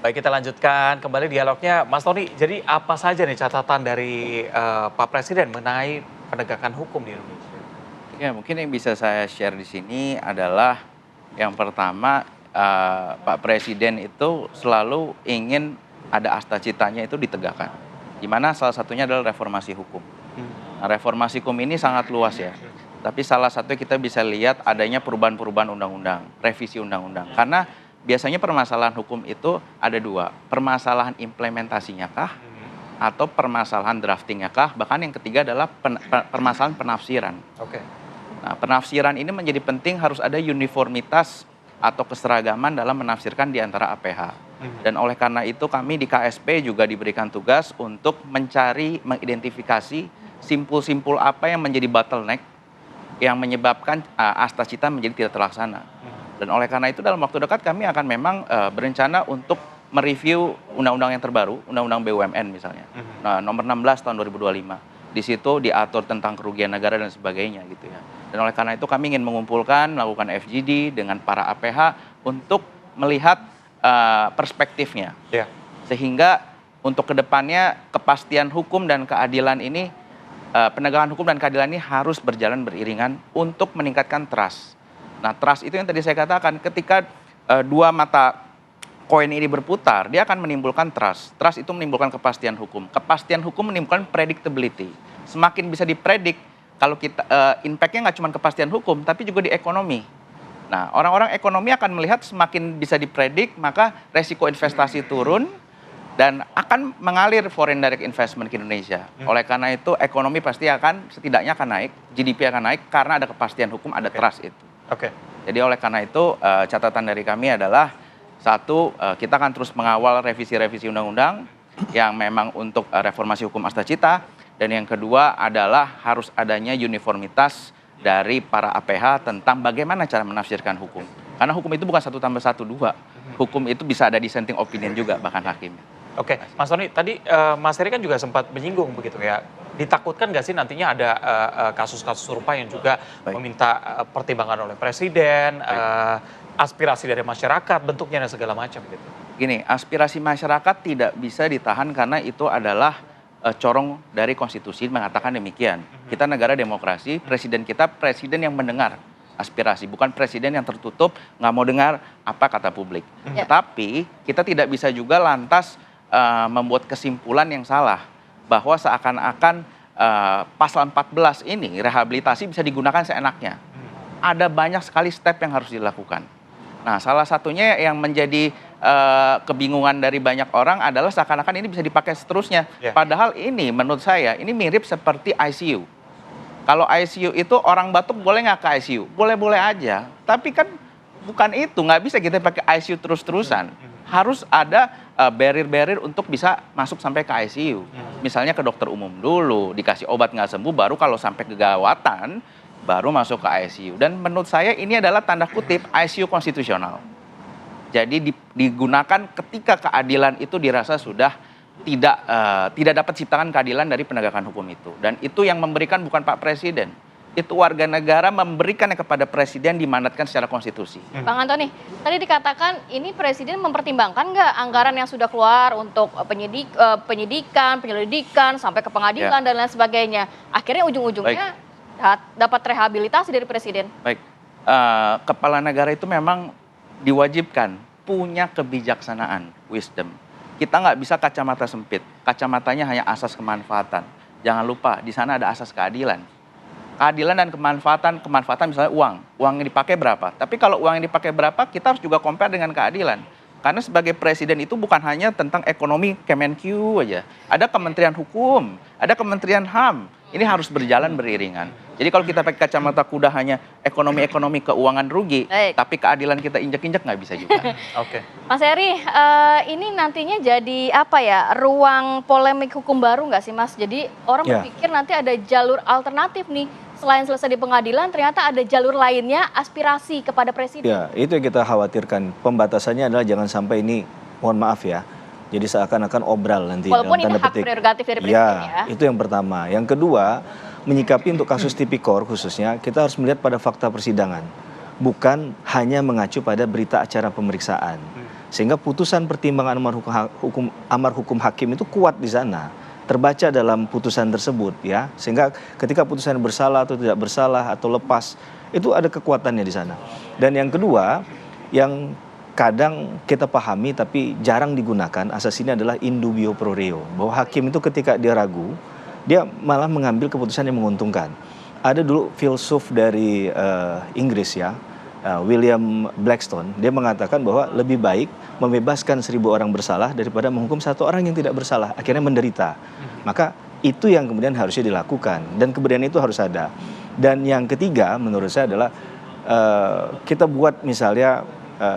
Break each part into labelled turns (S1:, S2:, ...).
S1: Baik, kita lanjutkan kembali dialognya. Mas Tony, jadi apa saja nih catatan dari Pak Presiden mengenai penegakan hukum di Indonesia?
S2: Ya, mungkin yang bisa saya share di sini adalah yang pertama, Pak Presiden itu selalu ingin ada asta citanya itu ditegakkan, di mana salah satunya adalah reformasi hukum. Nah, reformasi hukum ini sangat luas ya, tapi salah satu kita bisa lihat adanya perubahan-perubahan undang-undang, revisi undang-undang. Karena biasanya permasalahan hukum itu ada dua, permasalahan implementasinya kah, atau permasalahan draftingnya kah, bahkan yang ketiga adalah permasalahan penafsiran.
S1: Oke.
S2: Nah, penafsiran ini menjadi penting, harus ada uniformitas atau keseragaman dalam menafsirkan di antara APH. Dan oleh karena itu kami di KSP juga diberikan tugas untuk mencari, mengidentifikasi simpul-simpul apa yang menjadi bottleneck yang menyebabkan asta cita menjadi tidak terlaksana. Dan oleh karena itu dalam waktu dekat kami akan memang berencana untuk mereview undang-undang yang terbaru, undang-undang BUMN misalnya, nah, nomor 16 tahun 2025. Di situ diatur tentang kerugian negara dan sebagainya gitu ya. Dan oleh karena itu kami ingin mengumpulkan, melakukan FGD dengan para APH untuk melihat perspektifnya.
S1: Ya.
S2: Sehingga untuk kedepannya kepastian hukum dan keadilan ini, penegakan hukum dan keadilan ini harus berjalan beriringan untuk meningkatkan trust. Nah, trust itu yang tadi saya katakan, ketika dua mata koin ini berputar, dia akan menimbulkan trust. Trust itu menimbulkan kepastian hukum. Kepastian hukum menimbulkan predictability. Semakin bisa dipredik, kalau kita impact-nya nggak cuma kepastian hukum, tapi juga di ekonomi. Nah, orang-orang ekonomi akan melihat semakin bisa dipredik, maka resiko investasi turun dan akan mengalir foreign direct investment ke Indonesia. Oleh karena itu, ekonomi pasti setidaknya akan naik, GDP akan naik karena ada kepastian hukum, ada trust itu.
S1: Oke.
S2: Jadi oleh karena itu, catatan dari kami adalah, satu, kita akan terus mengawal revisi-revisi undang-undang yang memang untuk reformasi hukum asta cita. Dan yang kedua adalah harus adanya uniformitas dari para APH tentang bagaimana cara menafsirkan hukum. Karena hukum itu bukan 1+1, 2. Hukum itu bisa ada dissenting opinion juga, bahkan hakimnya.
S1: Oke, Mas Tony, tadi Mas Heri kan juga sempat menyinggung begitu ya. Ditakutkan nggak sih nantinya ada kasus-kasus serupa yang juga meminta pertimbangan oleh Presiden, aspirasi dari masyarakat, bentuknya dan segala macam gitu.
S2: Gini, aspirasi masyarakat tidak bisa ditahan karena itu adalah corong dari konstitusi mengatakan demikian. Kita negara demokrasi, presiden kita presiden yang mendengar aspirasi, bukan presiden yang tertutup, nggak mau dengar apa kata publik. Tetapi kita tidak bisa juga lantas membuat kesimpulan yang salah, bahwa seakan-akan pasal 14 ini, rehabilitasi bisa digunakan seenaknya. Ada banyak sekali step yang harus dilakukan. Nah, salah satunya yang menjadi kebingungan dari banyak orang adalah seakan-akan ini bisa dipakai seterusnya. Padahal ini menurut saya, ini mirip seperti ICU. Kalau ICU itu orang batuk boleh nggak ke ICU? Boleh-boleh aja. Tapi kan bukan itu, nggak bisa kita pakai ICU terus-terusan. Harus ada barrier-barrier untuk bisa masuk sampai ke ICU. Misalnya ke dokter umum dulu, dikasih obat nggak sembuh, baru kalau sampai kegawatan, baru masuk ke ICU. Dan menurut saya ini adalah tanda kutip ICU konstitusional. Jadi digunakan ketika keadilan itu dirasa sudah tidak dapat ciptakan keadilan dari penegakan hukum itu. Dan itu yang memberikan bukan Pak Presiden. Itu warga negara memberikannya kepada Presiden, dimandatkan secara konstitusi.
S3: Bang Antoni, tadi dikatakan ini Presiden mempertimbangkan nggak anggaran yang sudah keluar untuk penyidikan, penyelidikan, sampai ke pengadilan dan lain sebagainya. Akhirnya ujung-ujungnya dapat rehabilitasi dari Presiden.
S2: Baik, kepala negara itu memang diwajibkan punya kebijaksanaan, wisdom. Kita nggak bisa kacamata sempit, kacamatanya hanya asas kemanfaatan. Jangan lupa, di sana ada asas keadilan. Keadilan dan kemanfaatan misalnya uang yang dipakai berapa. Tapi kalau uang yang dipakai berapa, kita harus juga compare dengan keadilan. Karena sebagai presiden itu bukan hanya tentang ekonomi Kemenq aja. Ada Kementerian Hukum, ada Kementerian HAM. Ini harus berjalan beriringan. Jadi kalau kita pakai kacamata kuda hanya ekonomi keuangan rugi, tapi keadilan kita injek-injek nggak bisa juga.
S1: Oke.
S3: Mas Heri, ini nantinya jadi apa ya, ruang polemik hukum baru nggak sih Mas? Jadi orang berpikir nanti ada jalur alternatif nih, selain selesai di pengadilan ternyata ada jalur lainnya, aspirasi kepada Presiden.
S4: Ya, itu yang kita khawatirkan. Pembatasannya adalah jangan sampai ini, mohon maaf ya, jadi seakan-akan obral nanti.
S3: Walaupun ini hak prerogatif dari Presiden ya.
S4: Itu yang pertama. Yang kedua, menyikapi untuk kasus tipikor khususnya, kita harus melihat pada fakta persidangan. bukan hanya mengacu pada berita acara pemeriksaan. Sehingga putusan pertimbangan amar hukum hakim itu kuat di sana. Terbaca dalam putusan tersebut ya. Sehingga ketika putusan bersalah atau tidak bersalah atau lepas, itu ada kekuatannya di sana. Dan yang kedua, yang kadang kita pahami tapi jarang digunakan asas ini adalah in dubio pro reo. Bahwa hakim itu ketika dia ragu, dia malah mengambil keputusan yang menguntungkan. Ada dulu filsuf dari Inggris ya, William Blackstone, dia mengatakan bahwa lebih baik membebaskan 1000 orang bersalah daripada menghukum 1 orang yang tidak bersalah, akhirnya menderita. Maka itu yang kemudian harusnya dilakukan dan kemudian itu harus ada. Dan yang ketiga menurut saya adalah kita buat misalnya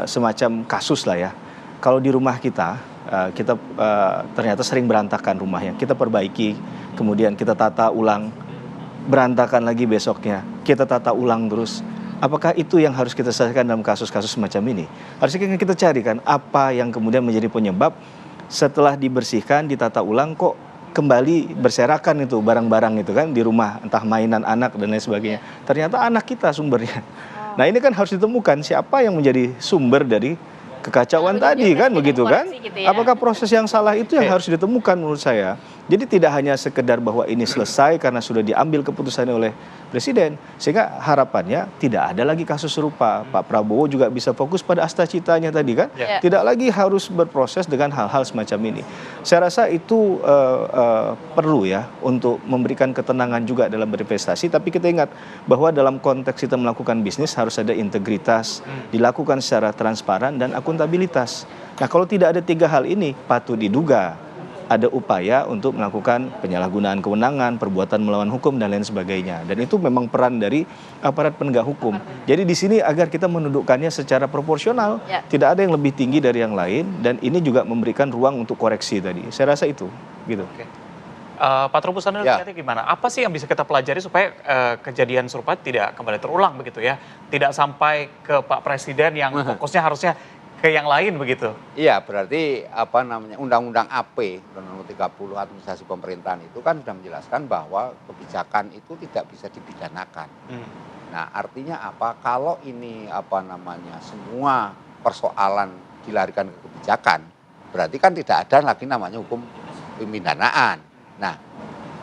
S4: semacam kasus lah ya. Kalau di rumah kita ternyata sering berantakan rumahnya, kita perbaiki, kemudian kita tata ulang, berantakan lagi besoknya, kita tata ulang terus. Apakah itu yang harus kita selesaikan dalam kasus-kasus semacam ini? Harusnya kita carikan apa yang kemudian menjadi penyebab setelah dibersihkan, ditata ulang kok kembali berserakan itu barang-barang itu kan di rumah, entah mainan anak dan lain sebagainya. Ternyata anak kita sumbernya. Nah ini kan harus ditemukan siapa yang menjadi sumber dari kekacauan tadi kan begitu kan?
S3: Gitu ya.
S4: Apakah proses yang salah itu yang harus ditemukan menurut saya? Jadi tidak hanya sekedar bahwa ini selesai karena sudah diambil keputusannya oleh Presiden, sehingga harapannya tidak ada lagi kasus serupa. Pak Prabowo juga bisa fokus pada asta citanya tadi kan, tidak lagi harus berproses dengan hal-hal semacam ini. Saya rasa itu perlu ya untuk memberikan ketenangan juga dalam berinvestasi. Tapi kita ingat bahwa dalam konteks kita melakukan bisnis harus ada integritas, dilakukan secara transparan dan akuntabilitas. Nah kalau tidak ada 3 hal ini, patut diduga ada upaya untuk melakukan penyalahgunaan kewenangan, perbuatan melawan hukum dan lain sebagainya. Dan itu memang peran dari aparat penegak hukum. Jadi di sini agar kita menundukkannya secara proporsional, tidak ada yang lebih tinggi dari yang lain, dan ini juga memberikan ruang untuk koreksi tadi. Saya rasa itu, gitu.
S1: Pak Trubus, Anda lihatnya gimana? Apa sih yang bisa kita pelajari supaya kejadian serupa tidak kembali terulang begitu ya? Tidak sampai ke Pak Presiden yang fokusnya harusnya ke yang lain begitu.
S5: Iya, berarti Undang-Undang AP, Undang-Undang 30 Administrasi Pemerintahan itu kan sudah menjelaskan bahwa kebijakan itu tidak bisa dipidanakan. Nah, artinya apa? Kalau ini semua persoalan dilarikan ke kebijakan, berarti kan tidak ada lagi namanya hukum pemidanaan. Nah,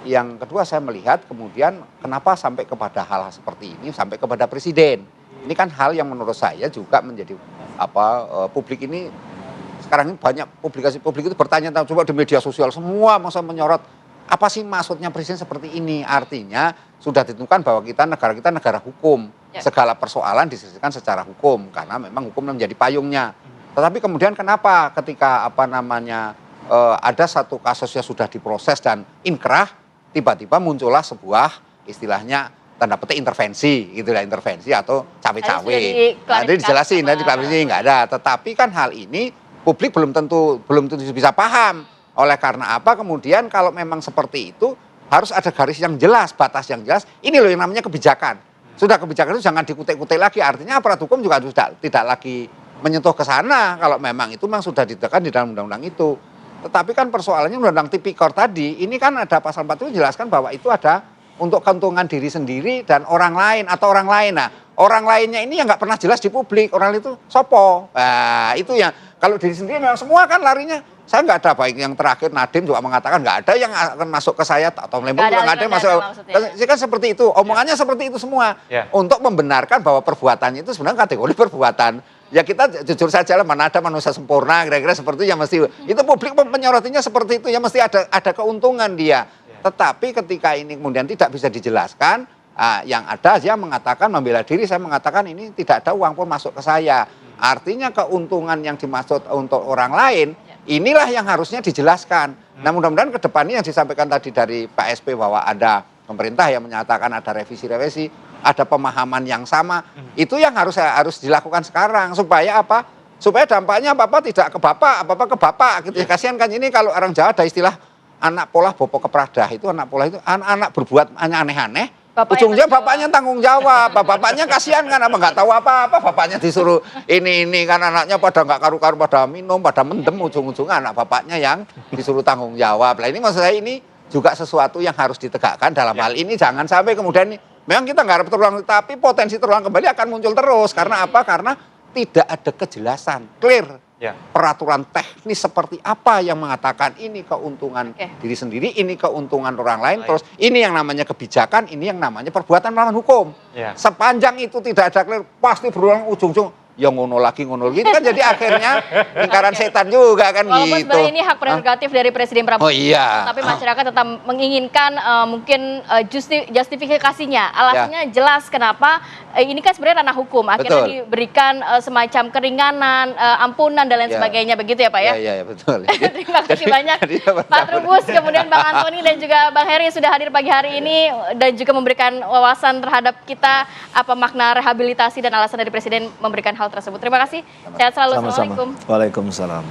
S5: yang kedua saya melihat kemudian kenapa sampai kepada hal seperti ini, sampai kepada Presiden. Ini kan hal yang menurut saya juga menjadi publik ini sekarang ini banyak publik itu bertanya, coba di media sosial semua masa menyorot apa sih maksudnya Presiden seperti ini. Artinya sudah ditentukan bahwa negara kita negara hukum, segala persoalan diselesaikan secara hukum karena memang hukum menjadi payungnya. Tetapi kemudian kenapa ketika ada satu kasus yang sudah diproses dan inkrah, tiba-tiba muncullah sebuah istilahnya tanda petik intervensi, gitulah intervensi atau cawe-cawe. Nanti dijelasin, nanti diklarifikasi nggak ada. Tetapi kan hal ini publik belum tentu bisa paham. Oleh karena apa? Kemudian kalau memang seperti itu harus ada garis yang jelas, batas yang jelas. Ini loh yang namanya kebijakan. Sudah kebijakan itu jangan dikutik-kutik lagi. Artinya aparat hukum juga sudah tidak lagi menyentuh ke sana. Kalau memang itu memang sudah ditekan di dalam undang-undang itu. Tetapi kan persoalannya undang-undang tipikor tadi, ini kan ada pasal 4 itu menjelaskan bahwa itu ada untuk keuntungan diri sendiri dan orang lain atau orang lain. Nah, orang lainnya ini yang nggak pernah jelas di publik. Orang itu sopo. Nah, itu yang kalau diri sendiri memang semua kan larinya. Saya nggak ada, baik yang terakhir Nadiem juga mengatakan nggak ada yang akan masuk ke saya atau melempar juga nggak ada yang masuk. Jadi kan seperti itu. Omongannya seperti itu semua. Untuk membenarkan bahwa perbuatannya itu sebenarnya kategori perbuatan. Ya kita jujur saja lah, mana ada manusia sempurna, kira-kira seperti itu ya mesti. Itu publik menyorotinya seperti itu ya mesti ada keuntungan dia. Tetapi ketika ini kemudian tidak bisa dijelaskan, yang ada dia mengatakan membela diri, saya mengatakan ini tidak ada uang pun masuk ke saya. Artinya keuntungan yang dimaksud untuk orang lain, inilah yang harusnya dijelaskan. Nah mudah-mudahan ke depannya yang disampaikan tadi dari Pak SP bahwa ada pemerintah yang menyatakan ada revisi-revisi, ada pemahaman yang sama, itu yang harus dilakukan sekarang. Supaya apa? Supaya dampaknya apa-apa tidak ke bapak, apa-apa ke bapak. Gitu. Kasihan kan ini kalau orang Jawa ada istilah anak pola bopo kepradah, itu anak pola itu anak-anak berbuat aneh-aneh, ujungnya bapaknya tanggung jawab, bapaknya kasihan kan apa nggak tahu apa-apa, bapaknya disuruh ini kan anaknya pada nggak karu-karu, pada minum, pada mendem, ujung-ujungnya anak bapaknya yang disuruh tanggung jawab. Nah ini maksud saya ini juga sesuatu yang harus ditegakkan dalam hal ini, jangan sampai kemudian Memang kita nggak harap terulang, tapi potensi terulang kembali akan muncul terus. Karena apa? Karena tidak ada kejelasan, clear.
S1: Ya.
S5: Peraturan teknis seperti apa yang mengatakan ini keuntungan diri sendiri, ini keuntungan orang lain, terus ini yang namanya kebijakan, ini yang namanya perbuatan melawan hukum.
S1: Ya.
S5: Sepanjang itu tidak ada clear, pasti berulang ujung-ujung. Ya ngono lagi itu kan jadi akhirnya lingkaran setan juga kan.
S3: Walaupun
S5: gitu.
S3: sebenarnya ini hak prerogatif dari Presiden Prabowo,
S5: Oh iya.
S3: tapi masyarakat tetap menginginkan mungkin justifikasinya, alasannya jelas kenapa ini kan sebenarnya ranah hukum, akhirnya
S5: Betul.
S3: diberikan semacam keringanan, ampunan dan lain
S5: Ya.
S3: sebagainya, begitu ya Pak ya?
S5: Iya, betul.
S3: Terima kasih banyak
S5: Jadi,
S3: Pak Trubus, kemudian Bang Antoni dan juga Bang Heri sudah hadir pagi hari ini dan juga memberikan wawasan terhadap kita apa makna rehabilitasi dan alasan dari Presiden memberikan hal tersebut. Terima kasih. Sehat selalu.
S4: Sama-sama.
S3: Assalamualaikum.
S4: Waalaikumsalam.